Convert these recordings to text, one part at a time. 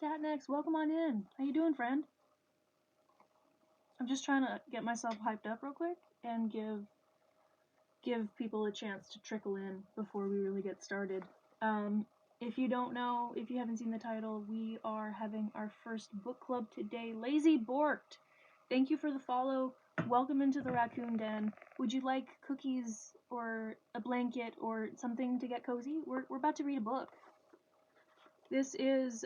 Statnex, welcome on in. How you doing, friend? I'm just trying to get myself hyped up real quick and give people a chance to trickle in before we really get started. If you don't know, if you haven't seen the title, we are having our first book club today. Lazy Borked! Thank you for the follow. Welcome into the Raccoon Den. Would you like cookies or a blanket or something to get cozy? We're about to read a book. This is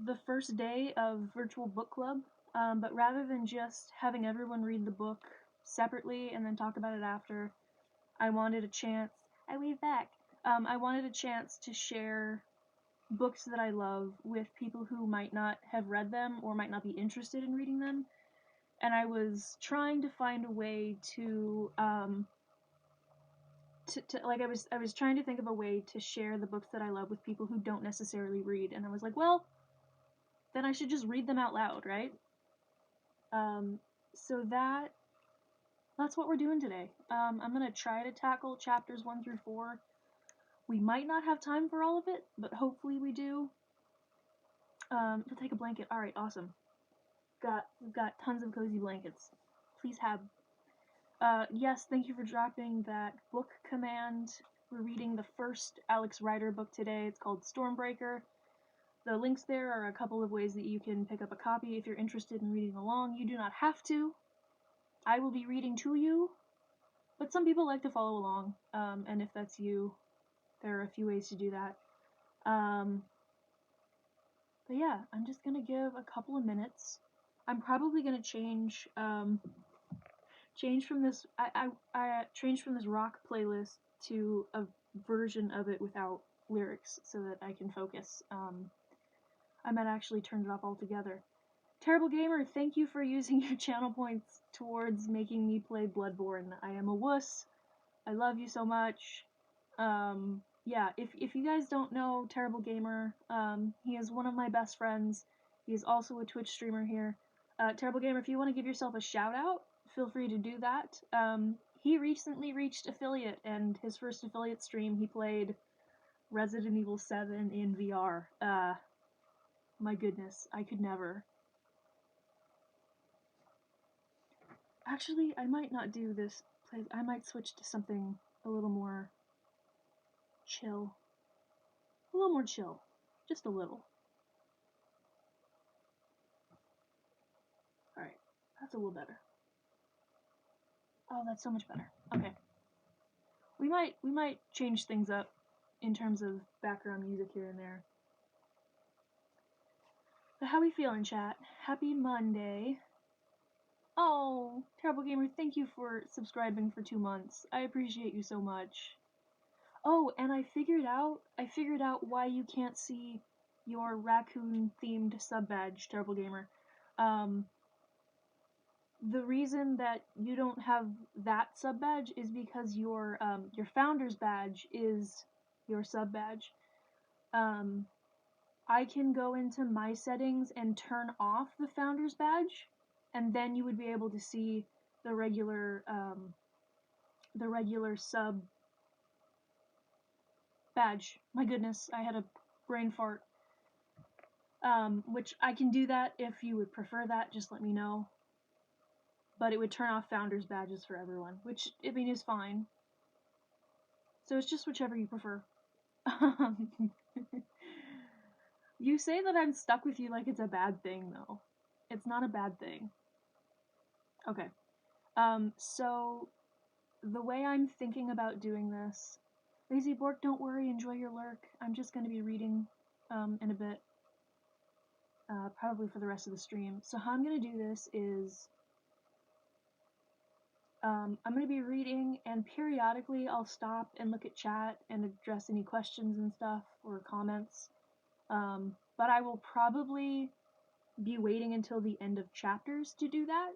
the first day of virtual book club, but rather than just having everyone read the book separately and then talk about it after, I wanted a chance. I wave back. I wanted a chance to share books that I love with people who might not have read them or might not be interested in reading them. And I was trying to find a way to I was trying to think of a way to share the books that I love with people who don't necessarily read, and I was like, well, then I should just read them out loud, right? So that's what we're doing today. I'm gonna try to tackle chapters 1 through 4. We might not have time for all of it, but hopefully we do. We'll take a blanket. All right, awesome. We've got tons of cozy blankets. Please have. Yes, thank you for dropping that book command. We're reading the first Alex Rider book today. It's called Stormbreaker. The links there are a couple of ways that you can pick up a copy if you're interested in reading along. You do not have to. I will be reading to you, but some people like to follow along, and if that's you, there are a few ways to do that. But yeah, I'm just gonna give a couple of minutes. I'm probably gonna change from this. I changed from this rock playlist to a version of it without lyrics so that I can focus. I might actually turn it off altogether. Terrible Gamer, thank you for using your channel points towards making me play Bloodborne. I am a wuss. I love you so much. Yeah, if you guys don't know Terrible Gamer, he is one of my best friends. He is also a Twitch streamer here. Terrible Gamer, if you want to give yourself a shout out, feel free to do that. He recently reached affiliate, and his first affiliate stream, he played Resident Evil 7 in VR. My goodness, I could never. Actually, I might not do this play. I might switch to something a little more chill. A little more chill. Just a little. Alright, that's a little better. Oh, that's so much better. Okay. We might change things up in terms of background music here and there. But how we feeling, chat? Happy Monday. Oh, Terrible Gamer, thank you for subscribing for 2 months. I appreciate you so much. Oh, and I figured out why you can't see your raccoon-themed sub-badge, Terrible Gamer. The reason that you don't have that sub-badge is because your founder's badge is your sub-badge. I can go into my settings and turn off the founder's badge, and then you would be able to see the regular sub badge. My goodness, I had a brain fart. Which I can do that if you would prefer that, just let me know. But it would turn off founders badges for everyone, which, I mean, is fine. So it's just whichever you prefer. You say that I'm stuck with you like it's a bad thing, though. It's not a bad thing. Okay. So the way I'm thinking about doing this, Lazy Bork, don't worry, enjoy your lurk. I'm just going to be reading in a bit, probably for the rest of the stream. So how I'm going to do this is I'm going to be reading, and periodically I'll stop and look at chat and address any questions and stuff or comments. But I will probably be waiting until the end of chapters to do that.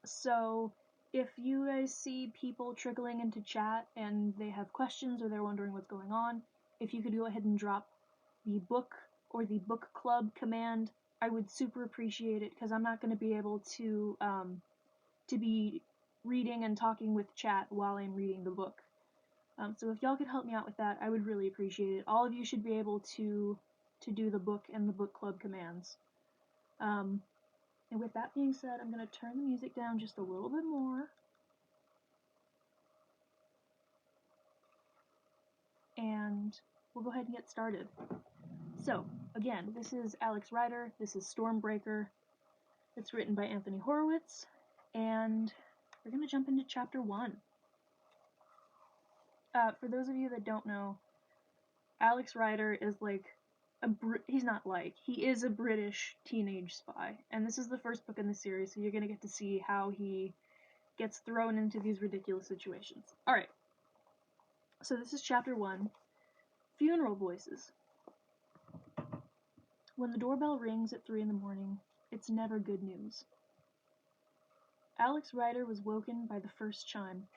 So if you guys see people trickling into chat and they have questions or they're wondering what's going on, if you could go ahead and drop the book or the book club command, I would super appreciate it, because I'm not going to be able to be reading and talking with chat while I'm reading the book. So if y'all could help me out with that, I would really appreciate it. All of you should be able to to do the book and the book club commands. And with that being said, I'm going to turn the music down just a little bit more. And we'll go ahead and get started. So, again, this is Alex Rider. This is Stormbreaker. It's written by Anthony Horowitz. And we're going to jump into chapter 1. For those of you that don't know, Alex Rider is he is a British teenage spy. And this is the first book in the series, so you're going to get to see how he gets thrown into these ridiculous situations. Alright, so this is chapter 1, Funeral Voices. When the doorbell rings at 3 in the morning, it's never good news. Alex Rider was woken by the first chime.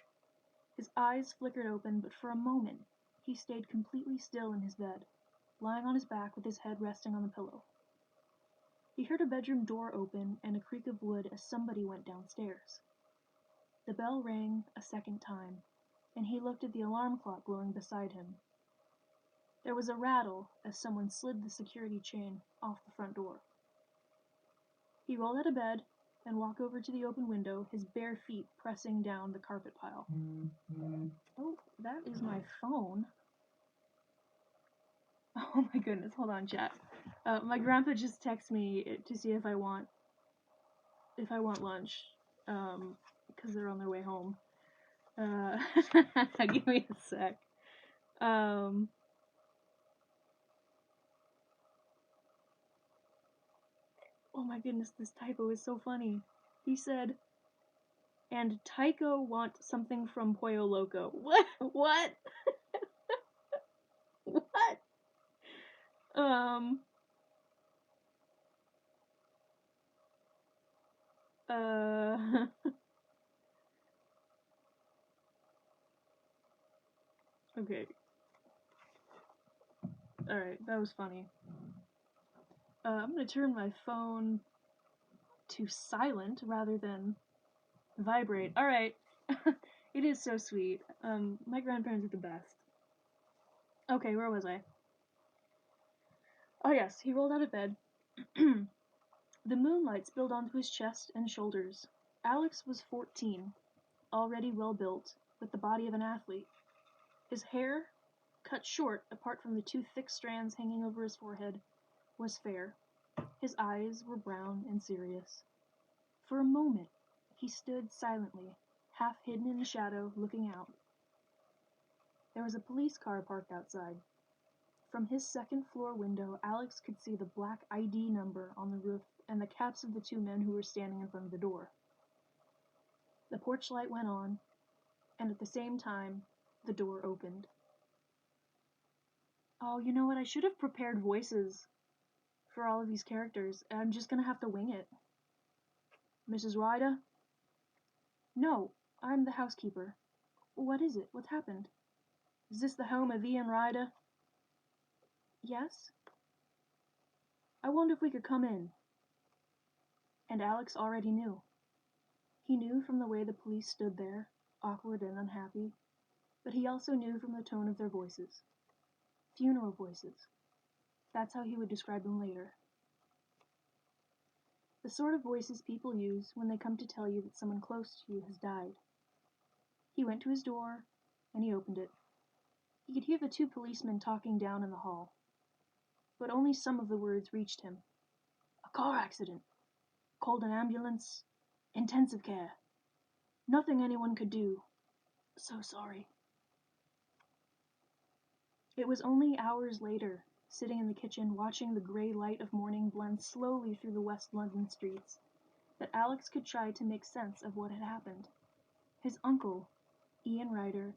His eyes flickered open, but for a moment, he stayed completely still in his bed, lying on his back with his head resting on the pillow. He heard a bedroom door open and a creak of wood as somebody went downstairs. The bell rang a second time, and he looked at the alarm clock glowing beside him. There was a rattle as someone slid the security chain off the front door. He rolled out of bed and walked over to the open window, his bare feet pressing down the carpet pile. Oh, that is my phone. Oh my goodness, hold on, chat. My grandpa just texted me to see if I want lunch, because they're on their way home. Give me a sec. Oh my goodness, this typo is so funny. He said, and Tycho want something from Pollo Loco. What? What? What? Okay. Alright, that was funny. I'm gonna turn my phone to silent rather than vibrate. Alright. It is so sweet. My grandparents are the best. Okay, where was I? Oh yes, he rolled out of bed. The moonlight spilled onto his chest and shoulders. Alex was 14, already well built, with the body of an athlete. His hair, cut short apart from the 2 thick strands hanging over his forehead, was fair. His eyes were brown and serious. For a moment, he stood silently, half hidden in the shadow, looking out. There was a police car parked outside. From his second-floor window, Alex could see the black ID number on the roof and the caps of the 2 men who were standing in front of the door. The porch light went on, and at the same time, the door opened. Oh, you know what? I should have prepared voices for all of these characters. I'm just gonna have to wing it. Mrs. Ryder? No, I'm the housekeeper. What is it? What's happened? Is this the home of Ian Ryder? Yes? I wonder if we could come in. And Alex already knew. He knew from the way the police stood there, awkward and unhappy, but he also knew from the tone of their voices. Funeral voices. That's how he would describe them later. The sort of voices people use when they come to tell you that someone close to you has died. He went to his door, and he opened it. He could hear the 2 policemen talking down in the hall. But only some of the words reached him. A car accident. Called an ambulance. Intensive care. Nothing anyone could do. So sorry. It was only hours later, sitting in the kitchen watching the grey light of morning blend slowly through the West London streets, that Alex could try to make sense of what had happened. His uncle, Ian Ryder,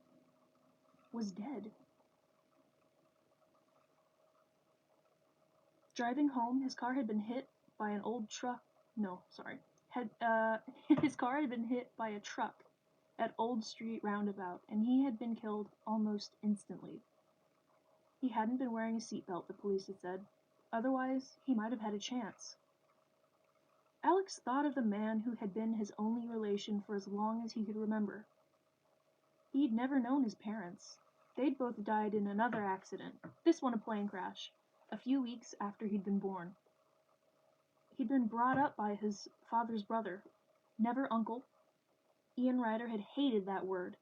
was dead. Driving home, his car had been hit by an old truck. His car had been hit by a truck at Old Street Roundabout, and he had been killed almost instantly. He hadn't been wearing a seatbelt, the police had said. Otherwise, he might have had a chance. Alex thought of the man who had been his only relation for as long as he could remember. He'd never known his parents. They'd both died in another accident, this one a plane crash. a few weeks after he'd been born. He'd been brought up by his father's brother, never uncle. Ian Ryder had hated that word,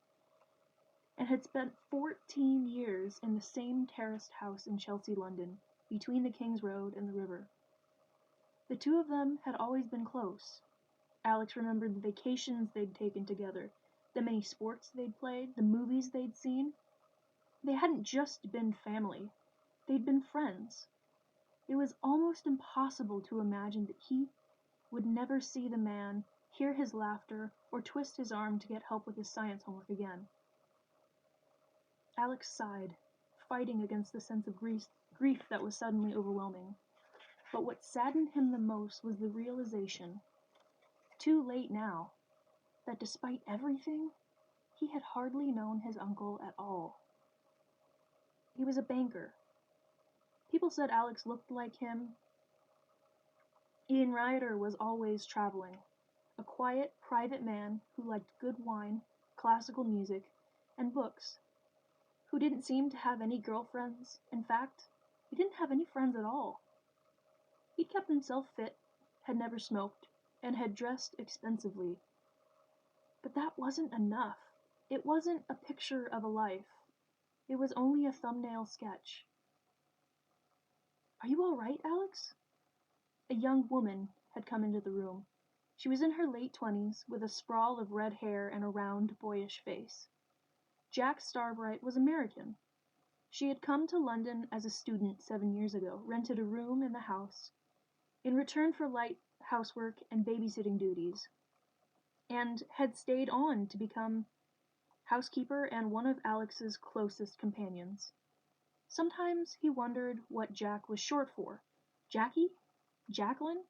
and had spent 14 years in the same terraced house in Chelsea, London, between the King's Road and the river. The two of them had always been close. Alex remembered the vacations they'd taken together, the many sports they'd played, the movies they'd seen. They hadn't just been family, they'd been friends. It was almost impossible to imagine that he would never see the man, hear his laughter, or twist his arm to get help with his science homework again. Alex sighed, fighting against the sense of grief that was suddenly overwhelming. But what saddened him the most was the realization, too late now, that despite everything, he had hardly known his uncle at all. He was a banker. People said Alex looked like him. Ian Ryder was always traveling, a quiet, private man who liked good wine, classical music, and books, who didn't seem to have any girlfriends. In fact, he didn't have any friends at all. He'd kept himself fit, had never smoked, and had dressed expensively. But that wasn't enough. It wasn't a picture of a life. It was only a thumbnail sketch. "Are you all right, Alex?" A young woman had come into the room. She was in her late 20s, with a sprawl of red hair and a round, boyish face. Jack Starbright was American. She had come to London as a student 7 years ago, rented a room in the house, in return for light housework and babysitting duties, and had stayed on to become housekeeper and one of Alex's closest companions. Sometimes he wondered what Jack was short for. Jackie? Jacqueline?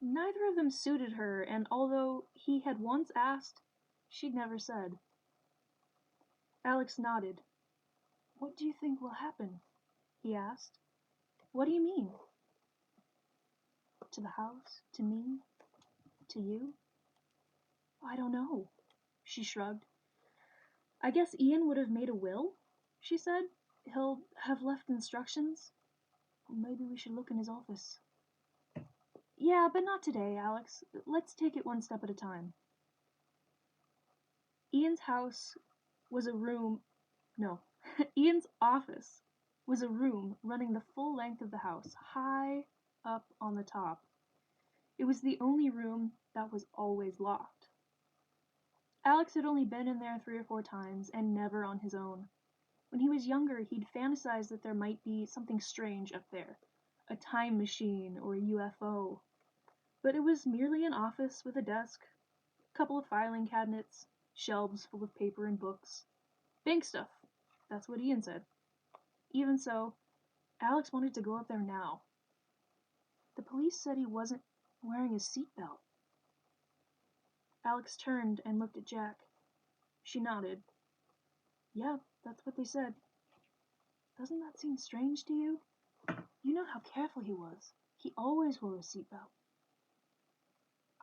Neither of them suited her, and although he had once asked, she'd never said. Alex nodded. "What do you think will happen?" he asked. "What do you mean?" "To the house? To me? To you?" "I don't know." She shrugged. "I guess Ian would have made a will," she said. "He'll have left instructions. Maybe we should look in his office." "Yeah, but not today, Alex. Let's take it one step at a time." Ian's house was a room. No, Ian's office was a room running the full length of the house, high up on the top. It was the only room that was always locked. Alex had only been in there 3 or 4 times, and never on his own. When he was younger, he'd fantasized that there might be something strange up there, a time machine or a UFO. But it was merely an office with a desk, a couple of filing cabinets, shelves full of paper and books. Bank stuff, that's what Ian said. Even so, Alex wanted to go up there now. The police said he wasn't wearing a seatbelt. Alex turned and looked at Jack. She nodded. "Yeah, that's what they said." "Doesn't that seem strange to you? You know how careful he was. He always wore a seatbelt.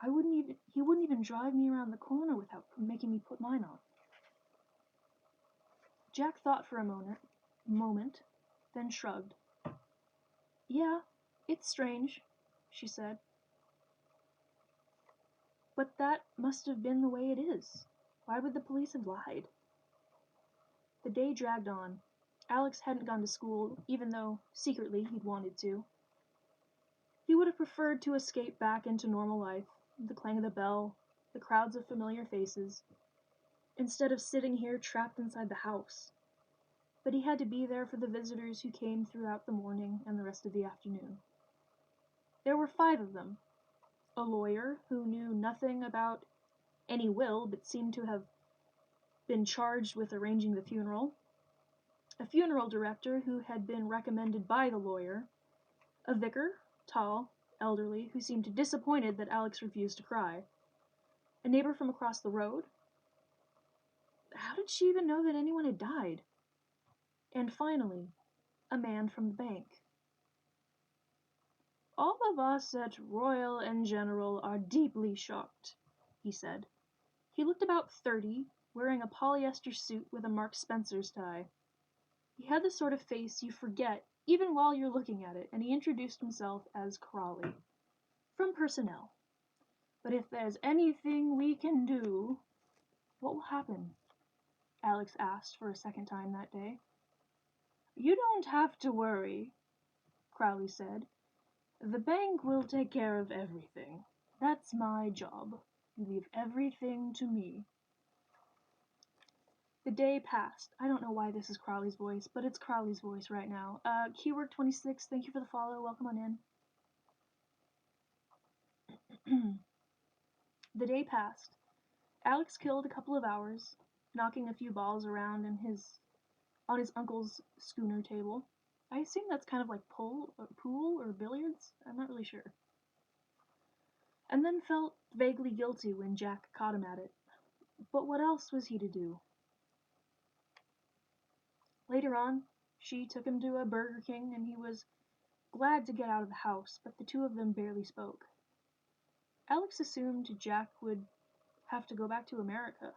He wouldn't even drive me around the corner without making me put mine on." Jack thought for a moment, then shrugged. "Yeah, it's strange," she said. "But that must have been the way it is. Why would the police have lied?" The day dragged on. Alex hadn't gone to school, even though, secretly, he'd wanted to. He would have preferred to escape back into normal life, the clang of the bell, the crowds of familiar faces, instead of sitting here trapped inside the house. But he had to be there for the visitors who came throughout the morning and the rest of the afternoon. There were 5 of them. A lawyer who knew nothing about any will but seemed to have been charged with arranging the funeral. A funeral director who had been recommended by the lawyer. A vicar, tall, elderly, who seemed disappointed that Alex refused to cry. A neighbor from across the road. How did she even know that anyone had died? And finally, a man from the bank. "All of us at Royal and General are deeply shocked," he said. He looked about 30, wearing a polyester suit with a Marks Spencer's tie. He had the sort of face you forget even while you're looking at it, and he introduced himself as Crawley, from personnel. But if there's anything we can do... What will happen? Alex asked for a second time that day. You don't have to worry, Crowley said. The bank will take care of everything. That's my job. You leave everything to me. The day passed. I don't know why this is Crowley's voice, but it's Crowley's voice right now. Keyword26, thank you for the follow. Welcome on in. The day passed. Alex killed a couple of hours, knocking a few balls around on his uncle's schooner table. I assume that's kind of like pool or billiards. I'm not really sure. And then felt vaguely guilty when Jack caught him at it. But what else was he to do? Later on, she took him to a Burger King, and he was glad to get out of the house, but the two of them barely spoke. Alex assumed Jack would have to go back to America.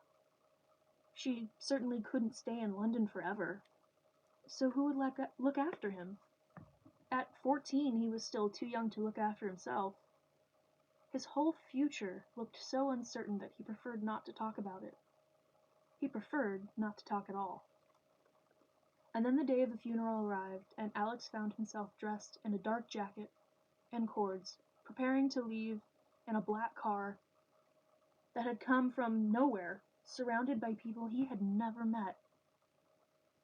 She certainly couldn't stay in London forever. So who would look after him? At 14, he was still too young to look after himself. His whole future looked so uncertain that he preferred not to talk about it. He preferred not to talk at all. And then the day of the funeral arrived, and Alex found himself dressed in a dark jacket and cords, preparing to leave in a black car that had come from nowhere, surrounded by people he had never met.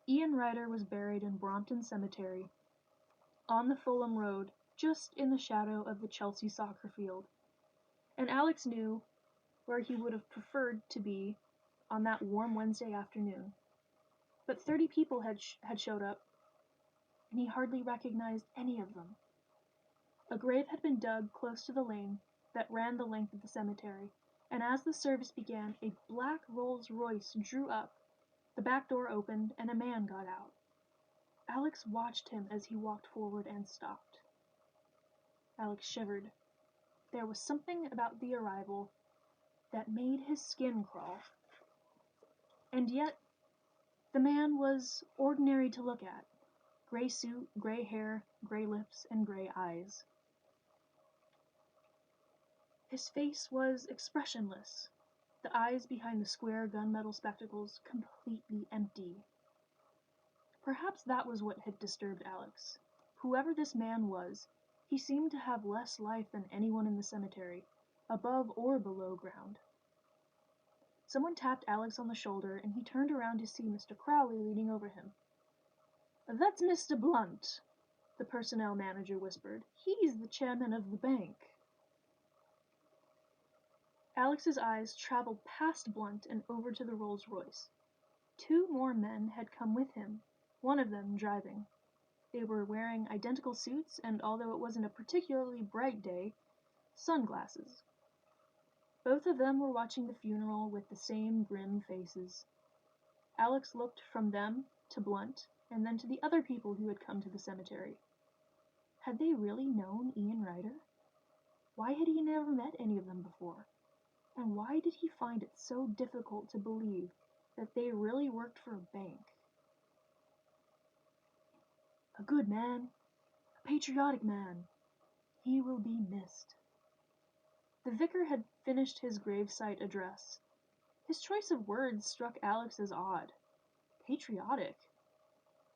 Ian Ryder was buried in Brompton Cemetery, on the Fulham Road, just in the shadow of the Chelsea soccer field. And Alex knew where he would have preferred to be on that warm Wednesday afternoon. But 30 people had showed up, and he hardly recognized any of them. A grave had been dug close to the lane that ran the length of the cemetery, and as the service began, a black Rolls-Royce drew up, the back door opened, and a man got out. Alex watched him as he walked forward and stopped. Alex shivered. There was something about the arrival that made his skin crawl. And yet, the man was ordinary to look at. Gray suit, gray hair, gray lips, and gray eyes. His face was expressionless, the eyes behind the square gunmetal spectacles completely empty. Perhaps that was what had disturbed Alex. Whoever this man was, he seemed to have less life than anyone in the cemetery, above or below ground. Someone tapped Alex on the shoulder, and he turned around to see Mr. Crowley leaning over him. "That's Mr. Blunt," the personnel manager whispered. "He's the chairman of the bank." Alex's eyes traveled past Blunt and over to the Rolls-Royce. 2 more men had come with him, one of them driving. They were wearing identical suits and, although it wasn't a particularly bright day, sunglasses. Both of them were watching the funeral with the same grim faces. Alex looked from them to Blunt, and then to the other people who had come to the cemetery. Had they really known Ian Ryder? Why had he never met any of them before? And why did he find it so difficult to believe that they really worked for a bank? A good man, a patriotic man. He will be missed. The vicar had finished his gravesite address. His choice of words struck Alex as odd. Patriotic.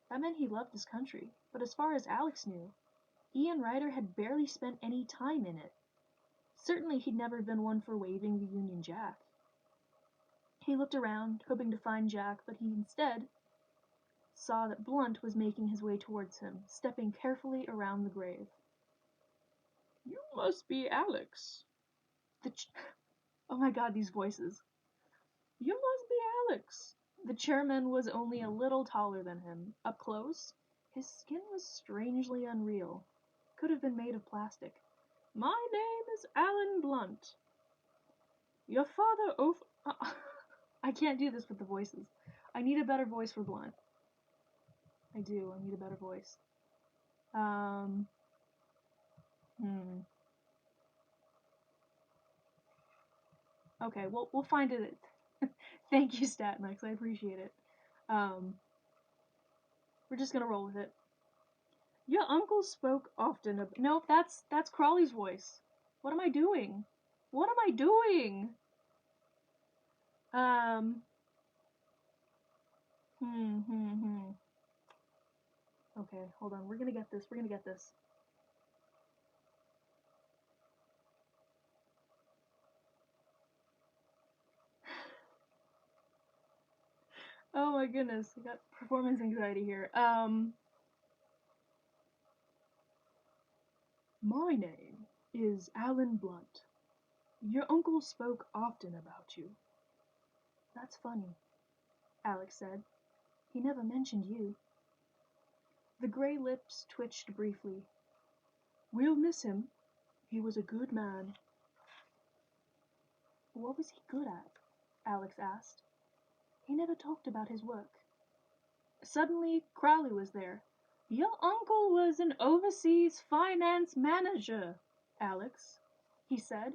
That meant he loved his country, but as far as Alex knew, Ian Ryder had barely spent any time in it. Certainly he'd never been one for waving the Union Jack. He looked around, hoping to find Jack, but he instead saw that Blunt was making his way towards him, stepping carefully around the grave. "You must be Alex." Oh my god, these voices. "You must be Alex." The chairman was only a little taller than him. Up close, his skin was strangely unreal. Could have been made of plastic. "My name is Alan Blunt. Your father I can't do this with the voices. I need a better voice for Blunt. I do. I need a better voice. Okay, we'll find it. Thank you, Statmix. I appreciate it. We're just gonna roll with it. Your uncle spoke often of... No, that's Crawley's voice. What am I doing? What am I doing? Okay, hold on. We're gonna get this. We're gonna get this. Oh my goodness, I got performance anxiety here. My name is Alan Blunt. Your uncle spoke often about you. That's funny, Alex said. He never mentioned you. The gray lips twitched briefly. We'll miss him. He was a good man. What was he good at? Alex asked. He never talked about his work. Suddenly, Crowley was there. Your uncle was an overseas finance manager, Alex, he said.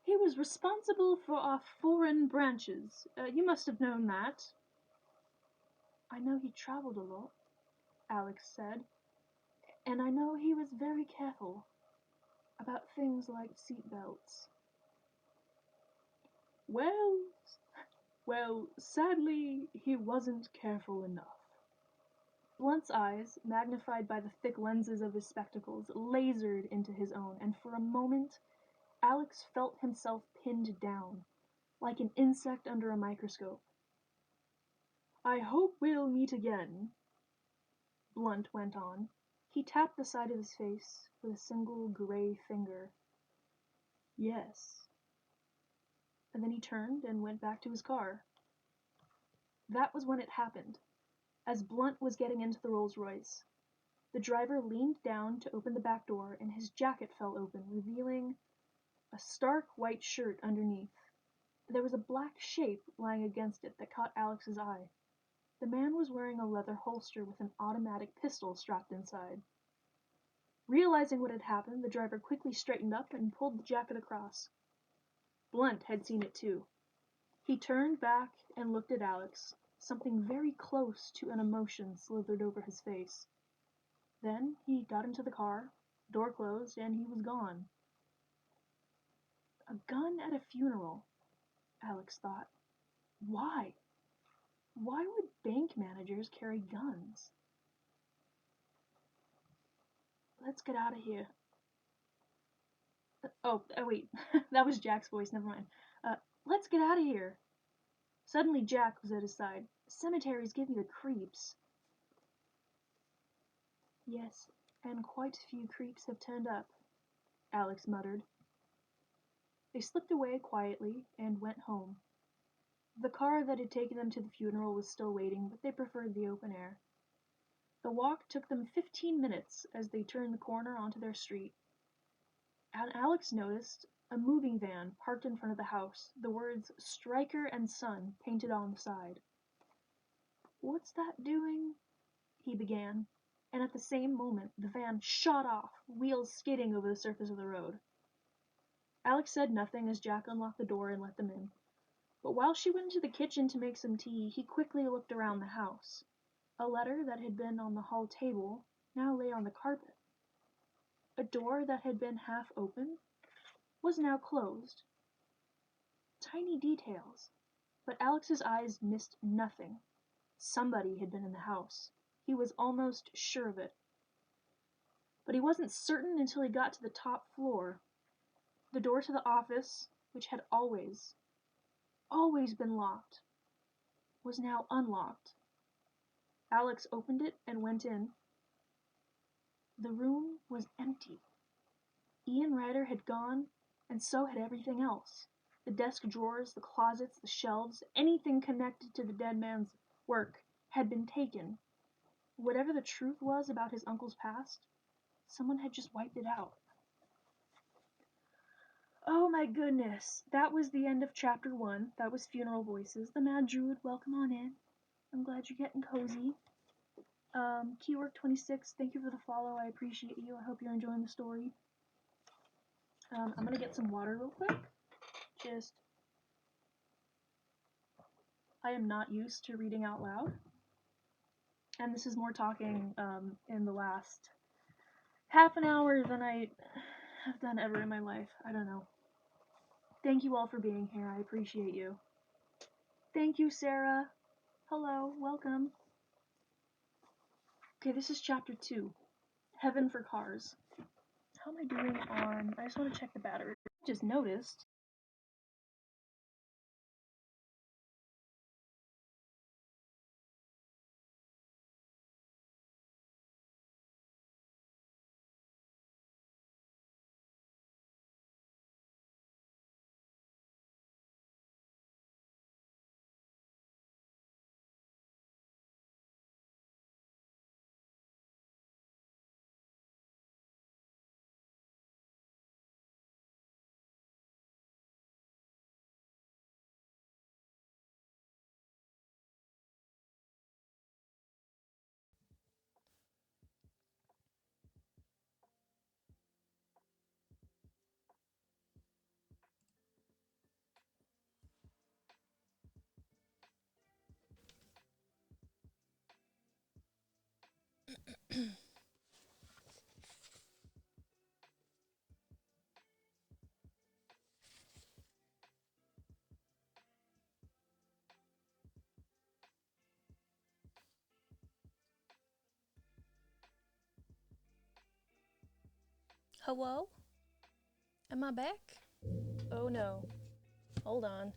He was responsible for our foreign branches. You must have known that. I know he traveled a lot, Alex said, and I know he was very careful about things like seatbelts. Well, sadly, he wasn't careful enough. Blunt's eyes, magnified by the thick lenses of his spectacles, lasered into his own, and for a moment Alex felt himself pinned down, like an insect under a microscope. I hope we'll meet again, Blunt went on. He tapped the side of his face with a single gray finger. Yes. And then he turned and went back to his car. That was when it happened. As Blunt was getting into the Rolls-Royce, the driver leaned down to open the back door, and his jacket fell open, revealing a stark white shirt underneath. There was a black shape lying against it that caught Alex's eye. The man was wearing a leather holster with an automatic pistol strapped inside. Realizing what had happened, the driver quickly straightened up and pulled the jacket across. Blunt had seen it too. He turned back and looked at Alex. Something very close to an emotion slithered over his face. Then he got into the car, door closed, and he was gone. A gun at a funeral, Alex thought. Why? Why would bank managers carry guns? Let's get out of here. Wait, that was Jack's voice, never mind. Let's get out of here. Suddenly Jack was at his side. Cemeteries give me the creeps. Yes, and quite a few creeps have turned up, Alex muttered. They slipped away quietly and went home. The car that had taken them to the funeral was still waiting, but they preferred the open air. The walk took them 15 minutes as they turned the corner onto their street. And Alex noticed a moving van parked in front of the house, the words Stryker and Son painted on the side. What's that doing? He began, and at the same moment the van shot off, wheels skidding over the surface of the road. Alex said nothing as Jack unlocked the door and let them in. But while she went into the kitchen to make some tea, he quickly looked around the house. A letter that had been on the hall table now lay on the carpet. A door that had been half open was now closed. Tiny details, but Alex's eyes missed nothing. Somebody had been in the house. He was almost sure of it. But he wasn't certain until he got to the top floor. The door to the office, which had always been locked, was now unlocked. Alex opened it and went in. The room was empty. Ian Ryder had gone, and so had everything else. The desk drawers, the closets, the shelves, anything connected to the dead man's work had been taken. Whatever the truth was about his uncle's past, someone had just wiped it out. Oh my goodness, that was the end of chapter 1. That was Funeral Voices. The Mad Druid, welcome on in. I'm glad you're getting cozy. Keywork26, thank you for the follow. I appreciate you. I hope you're enjoying the story. I'm gonna get some water real quick. I am not used to reading out loud. And this is more talking in the last half an hour than I have done ever in my life. I don't know. Thank you all for being here. I appreciate you. Thank you, Sarah. Hello, welcome. Okay, this is chapter 2. Heaven for Cars. How am I doing on... I just want to check the battery. I just noticed. Hello? Am I back? Oh no. Hold on.